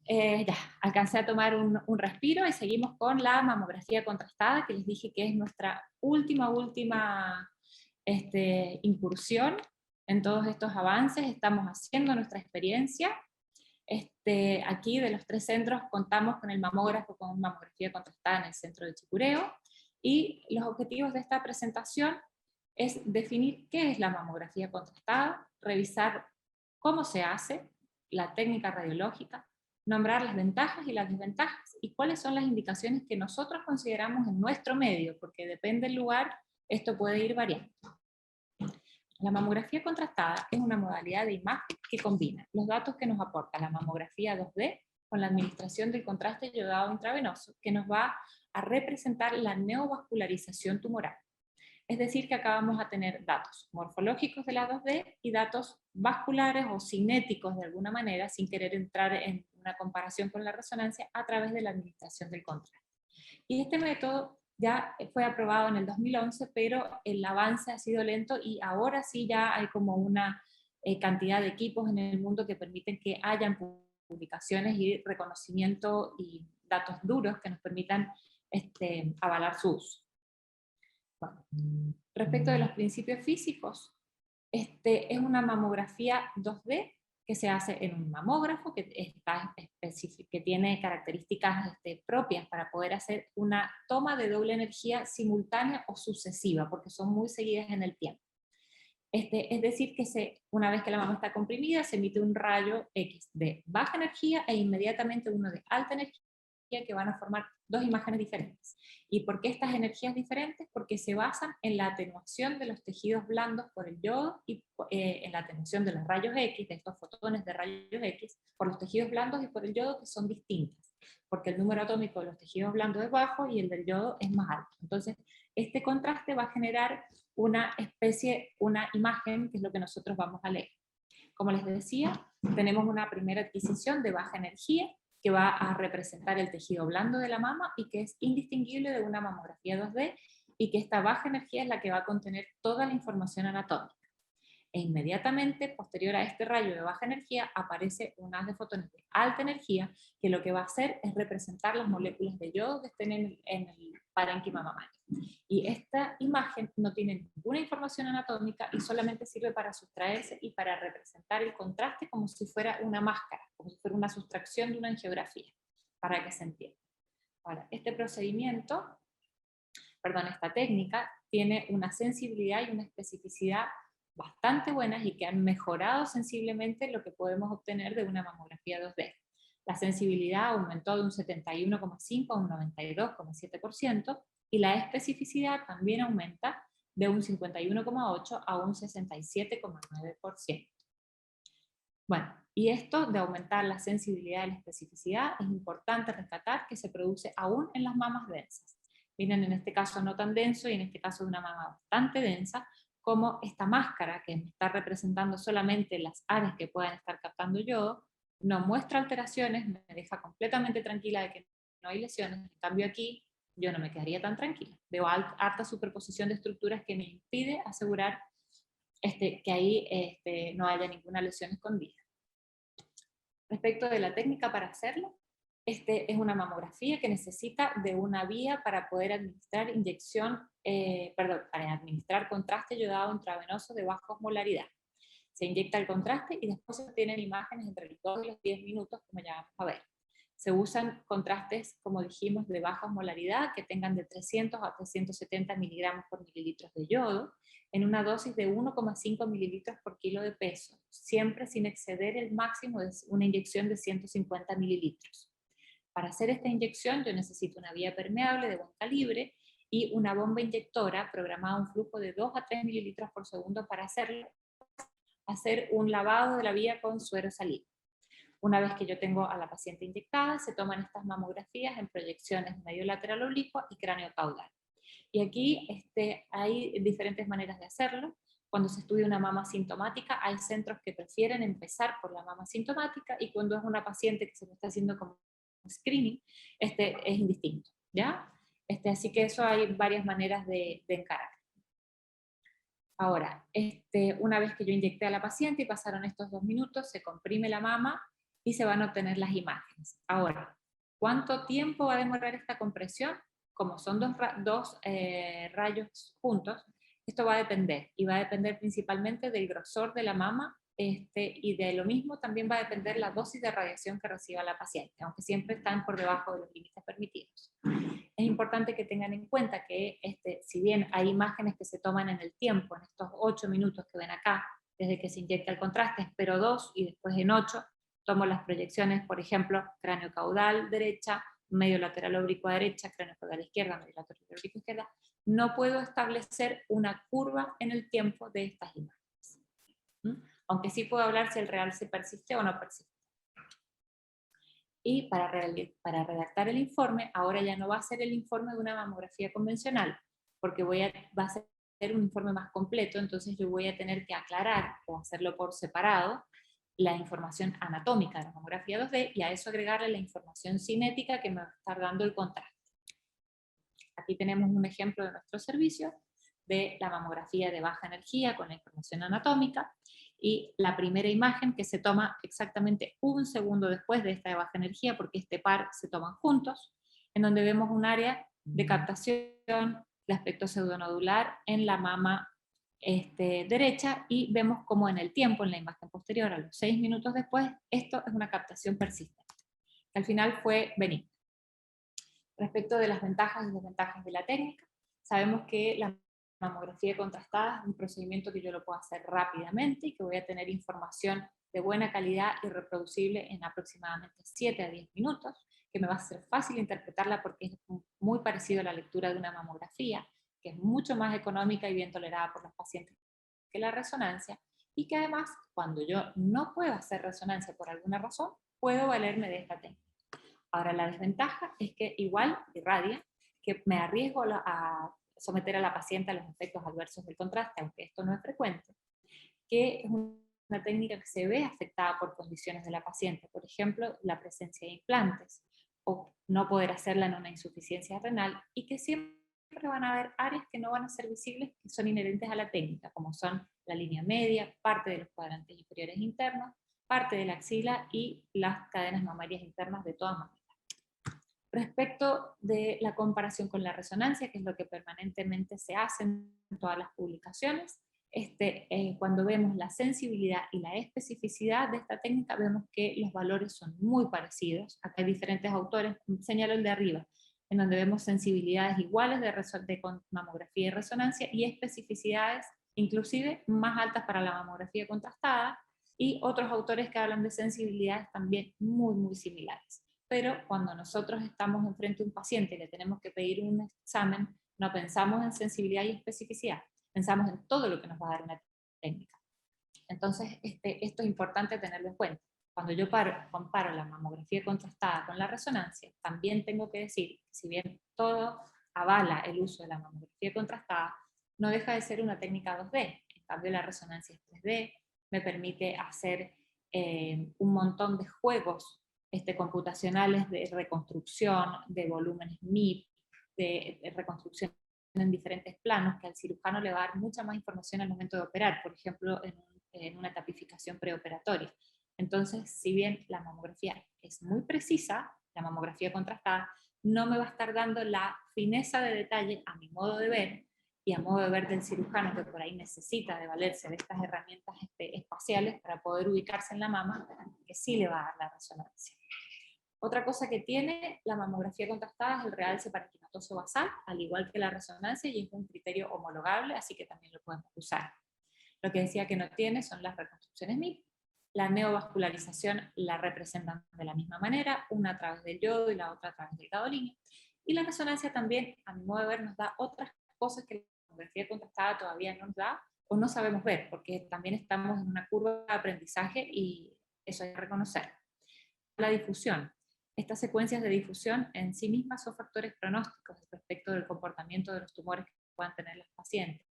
Ya, alcancé a tomar un respiro y seguimos con la mamografía contrastada, que les dije que es nuestra última incursión en todos estos avances. Estamos haciendo nuestra experiencia. Aquí de los 3 centros contamos con el mamógrafo con mamografía contrastada en el centro de Chicureo, y los objetivos de esta presentación es definir qué es la mamografía contrastada, revisar cómo se hace, la técnica radiológica, nombrar las ventajas y las desventajas y cuáles son las indicaciones que nosotros consideramos en nuestro medio, porque depende del lugar, esto puede ir variando. La mamografía contrastada es una modalidad de imagen que combina los datos que nos aporta la mamografía 2D con la administración del contraste yodado intravenoso, que nos va a representar la neovascularización tumoral. Es decir, que acá vamos a tener datos morfológicos de la 2D y datos vasculares o cinéticos de alguna manera, sin querer entrar en una comparación con la resonancia, a través de la administración del contraste. Y este método ya fue aprobado en el 2011, pero el avance ha sido lento y ahora sí ya hay como una cantidad de equipos en el mundo que permiten que hayan publicaciones y reconocimiento y datos duros que nos permitan avalar su uso. Bueno, respecto de los principios físicos, es una mamografía 2D que se hace en un mamógrafo que tiene características propias para poder hacer una toma de doble energía simultánea o sucesiva, porque son muy seguidas en el tiempo. Es decir, que una vez que la mama está comprimida, se emite un rayo X de baja energía e inmediatamente uno de alta energía, que van a formar 2 imágenes diferentes. ¿Y por qué estas energías diferentes? Porque se basan en la atenuación de los tejidos blandos por el yodo y en la atenuación de los rayos X, de estos fotones de rayos X, por los tejidos blandos y por el yodo, que son distintas, porque el número atómico de los tejidos blandos es bajo y el del yodo es más alto. Entonces, este contraste va a generar una imagen, que es lo que nosotros vamos a leer. Como les decía, tenemos una primera adquisición de baja energía, que va a representar el tejido blando de la mama y que es indistinguible de una mamografía 2D, y que esta baja energía es la que va a contener toda la información anatómica. E inmediatamente, posterior a este rayo de baja energía, aparece un haz de fotones de alta energía, que lo que va a hacer es representar las moléculas de yodo que estén en el parénquima mamario. Y esta imagen no tiene ninguna información anatómica y solamente sirve para sustraerse y para representar el contraste como si fuera una máscara, como si fuera una sustracción de una angiografía, para que se entienda. Ahora, esta técnica tiene una sensibilidad y una especificidad bastante buenas y que han mejorado sensiblemente lo que podemos obtener de una mamografía 2D. La sensibilidad aumentó de un 71,5 a un 92,7%, y la especificidad también aumenta de un 51,8 a un 67,9%. Bueno, y esto de aumentar la sensibilidad y la especificidad es importante rescatar que se produce aún en las mamas densas. Miren, en este caso no tan denso y en este caso de una mama bastante densa, como esta máscara que me está representando solamente las áreas que puedan estar captando yodo, no muestra alteraciones, me deja completamente tranquila de que no hay lesiones. En cambio aquí yo no me quedaría tan tranquila. Veo harta superposición de estructuras que me impide asegurar que ahí no haya ninguna lesión escondida. Respecto de la técnica para hacerlo, es una mamografía que necesita de una vía para poder administrar para administrar contraste yodado intravenoso de baja osmolaridad. Se inyecta el contraste y después se obtienen imágenes entre los 2 y los 10 minutos, como ya vamos a ver. Se usan contrastes, como dijimos, de baja osmolaridad, que tengan de 300 a 370 miligramos por mililitros de yodo, en una dosis de 1,5 mililitros por kilo de peso, siempre sin exceder el máximo de una inyección de 150 mililitros. Para hacer esta inyección yo necesito una vía permeable de buen calibre y una bomba inyectora programada a un flujo de 2 a 3 mililitros por segundo para hacer un lavado de la vía con suero saliva. Una vez que yo tengo a la paciente inyectada, se toman estas mamografías en proyecciones medio lateral oblicua y cráneo caudal. Y aquí hay diferentes maneras de hacerlo. Cuando se estudia una mama sintomática, hay centros que prefieren empezar por la mama sintomática, y cuando es una paciente que se lo está haciendo como screening, es indistinto, ¿ya? Así que eso hay varias maneras de encarar. Ahora, una vez que yo inyecté a la paciente y pasaron estos 2 minutos, se comprime la mama y se van a obtener las imágenes. Ahora, ¿cuánto tiempo va a demorar esta compresión? Como son dos rayos juntos, esto va a depender, y va a depender principalmente del grosor de la mama, y de lo mismo también va a depender la dosis de radiación que reciba la paciente, aunque siempre están por debajo de los límites permitidos. Es importante que tengan en cuenta que si bien hay imágenes que se toman en el tiempo, en estos 8 minutos que ven acá, desde que se inyecta el contraste, espero 2 y después en 8 tomo las proyecciones, por ejemplo, cráneo caudal derecha, medio lateral oblicuo derecha, cráneo caudal izquierda, medio lateral oblicuo izquierda, no puedo establecer una curva en el tiempo de estas imágenes. Aunque sí puedo hablar si el real se persiste o no persiste. Y para redactar el informe, ahora ya no va a ser el informe de una mamografía convencional, porque va a ser un informe más completo, entonces yo voy a tener que aclarar o hacerlo por separado la información anatómica de la mamografía 2D y a eso agregarle la información cinética que me va a estar dando el contraste. Aquí tenemos un ejemplo de nuestro servicio de la mamografía de baja energía con la información anatómica, y la primera imagen que se toma exactamente un segundo después de esta de baja energía, porque este par se toman juntos, en donde vemos un área de captación de aspecto pseudonodular en la mama derecha, y vemos como en el tiempo, en la imagen posterior, a los 6 minutos después, esto es una captación persistente, que al final fue benigna. Respecto de las ventajas y desventajas de la técnica, sabemos que la mamografía contrastada es un procedimiento que yo lo puedo hacer rápidamente y que voy a tener información de buena calidad y reproducible en aproximadamente 7 a 10 minutos, que me va a ser fácil interpretarla porque es muy parecido a la lectura de una mamografía, que es mucho más económica y bien tolerada por los pacientes que la resonancia, y que además, cuando yo no puedo hacer resonancia por alguna razón, puedo valerme de esta técnica. Ahora, la desventaja es que igual irradia, que me arriesgo a someter a la paciente a los efectos adversos del contraste, aunque esto no es frecuente, que es una técnica que se ve afectada por condiciones de la paciente, por ejemplo, la presencia de implantes, o no poder hacerla en una insuficiencia renal, y que siempre van a haber áreas que no van a ser visibles, que son inherentes a la técnica, como son la línea media, parte de los cuadrantes inferiores internos, parte de la axila y las cadenas mamarias internas de todas maneras. Respecto de la comparación con la resonancia, que es lo que permanentemente se hace en todas las publicaciones, cuando vemos la sensibilidad y la especificidad de esta técnica, vemos que los valores son muy parecidos. Acá hay diferentes autores, señalo el de arriba, en donde vemos sensibilidades iguales de mamografía y resonancia, y especificidades inclusive más altas para la mamografía contrastada, y otros autores que hablan de sensibilidades también muy, muy similares. Pero cuando nosotros estamos enfrente de un paciente y le tenemos que pedir un examen, no pensamos en sensibilidad y especificidad, pensamos en todo lo que nos va a dar una técnica. Entonces, esto es importante tenerlo en cuenta. Cuando yo comparo la mamografía contrastada con la resonancia, también tengo que decir que si bien todo avala el uso de la mamografía contrastada, no deja de ser una técnica 2D. En cambio, la resonancia es 3D, me permite hacer un montón de juegos computacionales de reconstrucción, de volúmenes MIP, de reconstrucción en diferentes planos, que al cirujano le va a dar mucha más información al momento de operar, por ejemplo, en una tapificación preoperatoria. Entonces, si bien la mamografía es muy precisa, la mamografía contrastada no me va a estar dando la fineza de detalle a mi modo de ver, y a modo de ver del cirujano, que por ahí necesita de valerse de estas herramientas espaciales para poder ubicarse en la mama, que sí le va a dar la resonancia. Otra cosa que tiene la mamografía contrastada es el realce parenquimatoso basal, al igual que la resonancia, y es un criterio homologable, así que también lo podemos usar. Lo que decía que no tiene son las reconstrucciones MIP. La neovascularización la representan de la misma manera, una a través del yodo y la otra a través del gadolínio. Y la resonancia también, a mi modo de ver, nos da otras cosas que la mamografía contrastada todavía no nos da o no sabemos ver, porque también estamos en una curva de aprendizaje y eso hay que reconocer. La difusión. Estas secuencias de difusión en sí mismas son factores pronósticos respecto del comportamiento de los tumores que puedan tener los pacientes,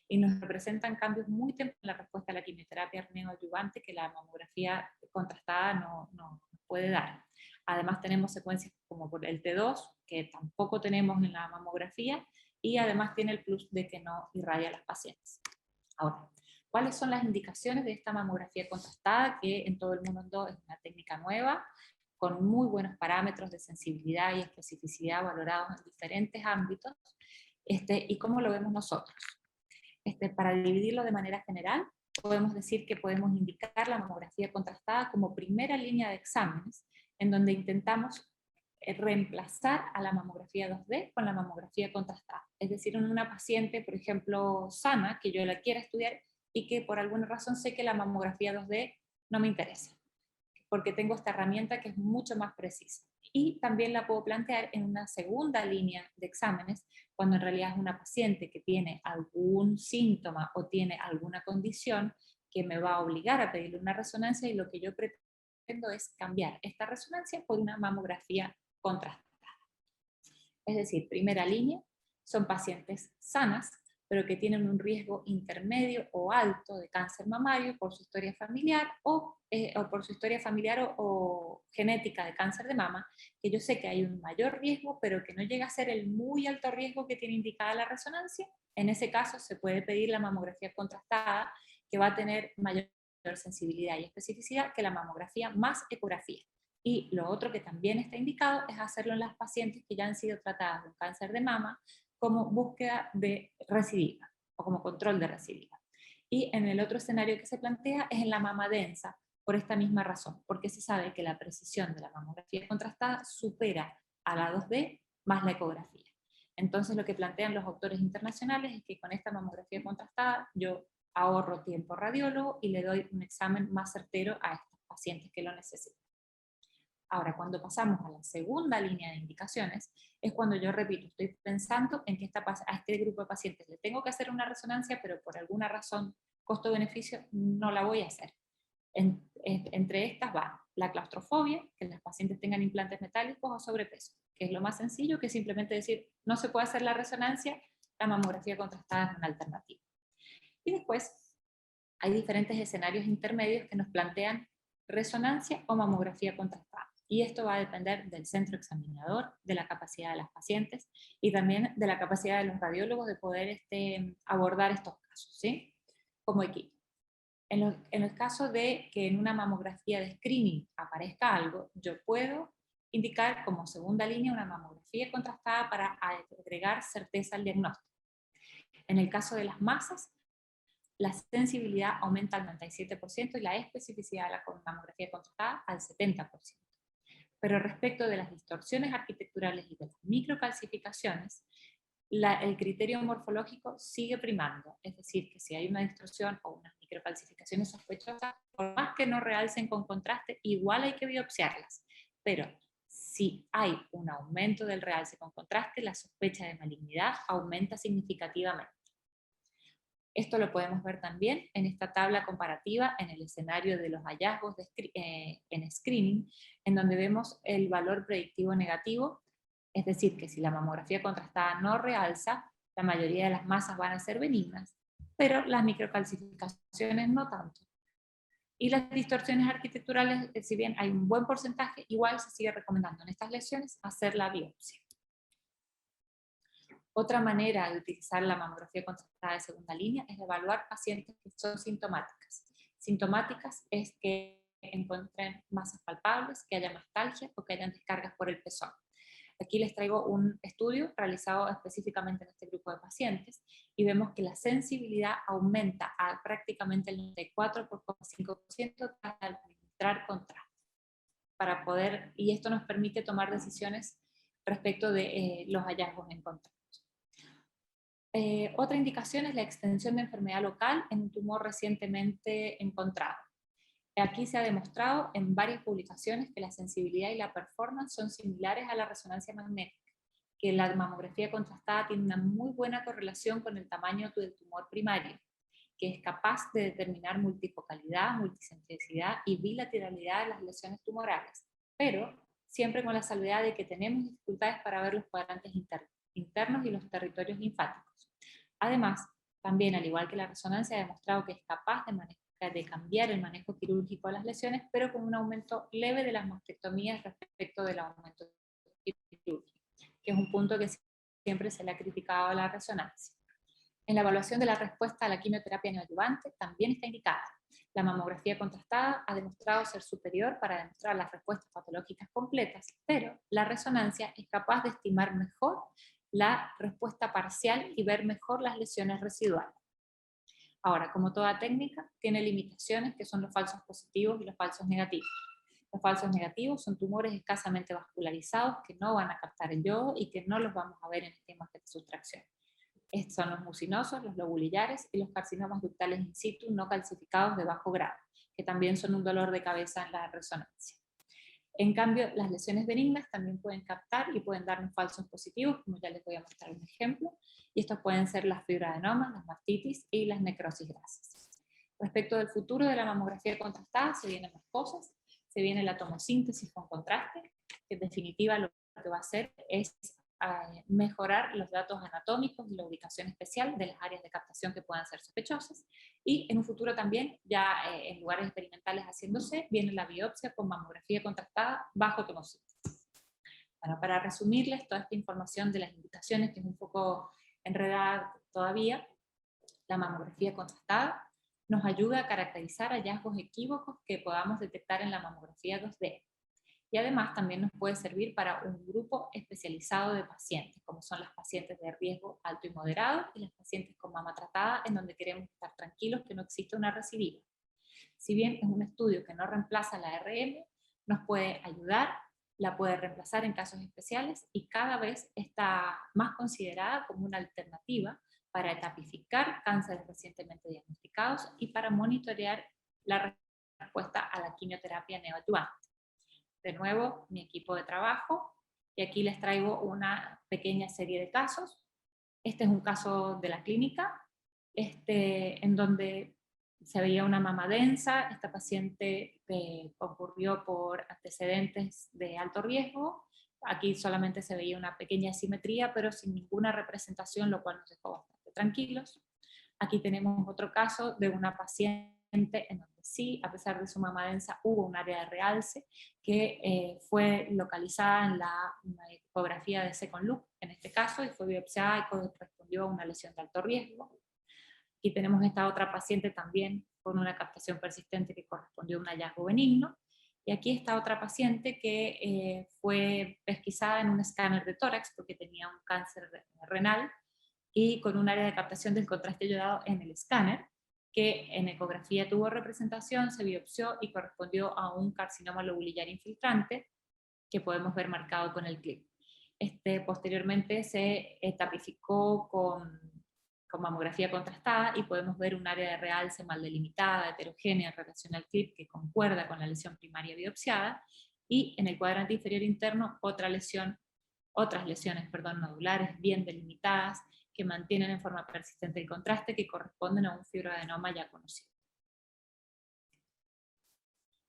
y nos representan cambios muy tempranos en la respuesta a la quimioterapia neoadyuvante que la mamografía contrastada no puede dar. Además tenemos secuencias como por el T2, que tampoco tenemos en la mamografía, y además tiene el plus de que no irradia a las pacientes. Ahora, ¿Cuáles son las indicaciones de esta mamografía contrastada, que en todo el mundo es una técnica nueva, con muy buenos parámetros de sensibilidad y especificidad valorados en diferentes ámbitos, y cómo lo vemos nosotros? Para dividirlo de manera general, podemos decir que podemos indicar la mamografía contrastada como primera línea de exámenes, en donde intentamos reemplazar a la mamografía 2D con la mamografía contrastada. Es decir, en una paciente, por ejemplo, sana, que yo la quiera estudiar y que por alguna razón sé que la mamografía 2D no me interesa, porque tengo esta herramienta que es mucho más precisa. Y también la puedo plantear en una segunda línea de exámenes, cuando en realidad es una paciente que tiene algún síntoma o tiene alguna condición que me va a obligar a pedirle una resonancia, y lo que yo pretendo es cambiar esta resonancia por una mamografía contrastada. Es decir, primera línea, son pacientes sanas, pero que tienen un riesgo intermedio o alto de cáncer mamario por su historia familiar o por su historia familiar o genética de cáncer de mama, que yo sé que hay un mayor riesgo, pero que no llega a ser el muy alto riesgo que tiene indicada la resonancia. En ese caso se puede pedir la mamografía contrastada, que va a tener mayor sensibilidad y especificidad que la mamografía más ecografía. Y lo otro que también está indicado es hacerlo en las pacientes que ya han sido tratadas de un cáncer de mama como búsqueda de recidiva o como control de recidiva. Y en el otro escenario que se plantea es en la mama densa, por esta misma razón, porque se sabe que la precisión de la mamografía contrastada supera a la 2D más la ecografía. Entonces lo que plantean los autores internacionales es que con esta mamografía contrastada yo ahorro tiempo radiólogo y le doy un examen más certero a estos pacientes que lo necesitan. Ahora, cuando pasamos a la segunda línea de indicaciones, es cuando yo repito, estoy pensando en que a este grupo de pacientes le tengo que hacer una resonancia, pero por alguna razón, costo-beneficio, no la voy a hacer. Entre estas va la claustrofobia, que los pacientes tengan implantes metálicos o sobrepeso, que es lo más sencillo, que simplemente decir, no se puede hacer la resonancia, la mamografía contrastada es una alternativa. Y después hay diferentes escenarios intermedios que nos plantean resonancia o mamografía contrastada. Y esto va a depender del centro examinador, de la capacidad de las pacientes y también de la capacidad de los radiólogos de poder abordar estos casos, ¿sí? Como equipo. En el caso de que en una mamografía de screening aparezca algo, yo puedo indicar como segunda línea una mamografía contrastada para agregar certeza al diagnóstico. En el caso de las masas, la sensibilidad aumenta al 97% y la especificidad de la mamografía contrastada al 70%. Pero respecto de las distorsiones arquitecturales y de las microcalcificaciones, el criterio morfológico sigue primando, es decir, que si hay una distorsión o unas microcalcificaciones sospechosas, por más que no realcen con contraste, igual hay que biopsiarlas. Pero si hay un aumento del realce con contraste, la sospecha de malignidad aumenta significativamente. Esto lo podemos ver también en esta tabla comparativa en el escenario de los hallazgos en screening, en donde vemos el valor predictivo negativo, es decir, que si la mamografía contrastada no realza, la mayoría de las masas van a ser benignas, pero las microcalcificaciones no tanto. Y las distorsiones arquitecturales, si bien hay un buen porcentaje, igual se sigue recomendando en estas lesiones hacer la biopsia. Otra manera de utilizar la mamografía contrastada de segunda línea es evaluar pacientes que son sintomáticas. Sintomáticas es que encuentren masas palpables, que haya mastalgia o que hayan descargas por el pezón. Aquí les traigo un estudio realizado específicamente en este grupo de pacientes y vemos que la sensibilidad aumenta a prácticamente el 94,5% tras administrar contraste. Y esto nos permite tomar decisiones respecto de los hallazgos encontrados. Otra indicación es la extensión de enfermedad local en un tumor recientemente encontrado. Aquí se ha demostrado en varias publicaciones que la sensibilidad y la performance son similares a la resonancia magnética, que la mamografía contrastada tiene una muy buena correlación con el tamaño del tumor primario, que es capaz de determinar multifocalidad, multicentricidad y bilateralidad de las lesiones tumorales, pero siempre con la salvedad de que tenemos dificultades para ver los cuadrantes internos y los territorios linfáticos. Además, también, al igual que la resonancia, ha demostrado que es capaz de cambiar el manejo quirúrgico de las lesiones, pero con un aumento leve de las mastectomías respecto del aumento quirúrgico, que es un punto que siempre se le ha criticado a la resonancia. En la evaluación de la respuesta a la quimioterapia neoadyuvante también está indicada. La mamografía contrastada ha demostrado ser superior para demostrar las respuestas patológicas completas, pero la resonancia es capaz de estimar mejor la respuesta parcial y ver mejor las lesiones residuales. Ahora, como toda técnica, tiene limitaciones que son los falsos positivos y los falsos negativos. Los falsos negativos son tumores escasamente vascularizados que no van a captar el yodo y que no los vamos a ver en esquemas de sustracción. Estos son los mucinosos, los lobulillares y los carcinomas ductales in situ no calcificados de bajo grado, que también son un dolor de cabeza en la resonancia. En cambio, las lesiones benignas también pueden captar y pueden darnos falsos positivos, como ya les voy a mostrar un ejemplo, y estos pueden ser las fibroadenomas, las mastitis y las necrosis grasas. Respecto del futuro de la mamografía contrastada, se vienen más cosas. Se viene la tomosíntesis con contraste, que en definitiva lo que va a hacer es mejorar los datos anatómicos y la ubicación especial de las áreas de captación que puedan ser sospechosas, y en un futuro también, ya en lugares experimentales haciéndose, viene la biopsia con mamografía contrastada bajo tomosíntesis. Bueno, para resumirles toda esta información de las indicaciones, que es un poco enredada todavía, la mamografía contrastada nos ayuda a caracterizar hallazgos equívocos que podamos detectar en la mamografía 2D. Y además también nos puede servir para un grupo especializado de pacientes, como son las pacientes de riesgo alto y moderado y las pacientes con mama tratada, en donde queremos estar tranquilos que no existe una recidiva. Si bien es un estudio que no reemplaza la RM, nos puede ayudar, la puede reemplazar en casos especiales y cada vez está más considerada como una alternativa para etapificar cánceres recientemente diagnosticados y para monitorear la respuesta a la quimioterapia neoadyuvante. De nuevo, mi equipo de trabajo, y aquí les traigo una pequeña serie de casos. Este es un caso de la clínica, en donde se veía una mama densa. Esta paciente ocurrió por antecedentes de alto riesgo. Aquí solamente se veía una pequeña asimetría, pero sin ninguna representación, lo cual nos dejó bastante tranquilos. Aquí tenemos otro caso de una paciente en donde sí, a pesar de su mama densa, hubo un área de realce que fue localizada en la ecografía de second look, en este caso, y fue biopsiada y correspondió a una lesión de alto riesgo. Aquí tenemos esta otra paciente también con una captación persistente que correspondió a un hallazgo benigno. Y aquí está otra paciente que fue pesquisada en un escáner de tórax porque tenía un cáncer renal y con un área de captación del contraste yodado en el escáner, que en ecografía tuvo representación, se biopsió y correspondió a un carcinoma lobulillar infiltrante que podemos ver marcado con el clip. Posteriormente se tapificó con mamografía contrastada y podemos ver un área de realce mal delimitada, heterogénea en relación al clip que concuerda con la lesión primaria biopsiada, y en el cuadrante inferior interno otras lesiones nodulares bien delimitadas que mantienen en forma persistente el contraste, que corresponden a un fibroadenoma ya conocido.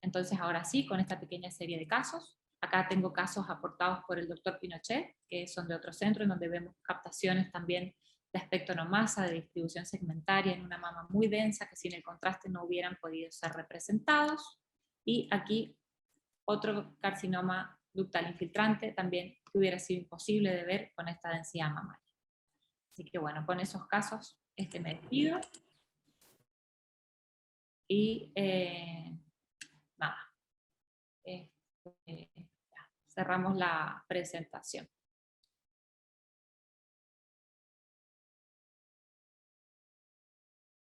Entonces ahora sí, con esta pequeña serie de casos, acá tengo casos aportados por el doctor Pinochet, que son de otro centro, en donde vemos captaciones también de aspecto no masa, de distribución segmentaria en una mama muy densa, que sin el contraste no hubieran podido ser representados. Y aquí otro carcinoma ductal infiltrante, también que hubiera sido imposible de ver con esta densidad mamaria. Así que bueno, con esos casos me despido. Y nada, cerramos la presentación.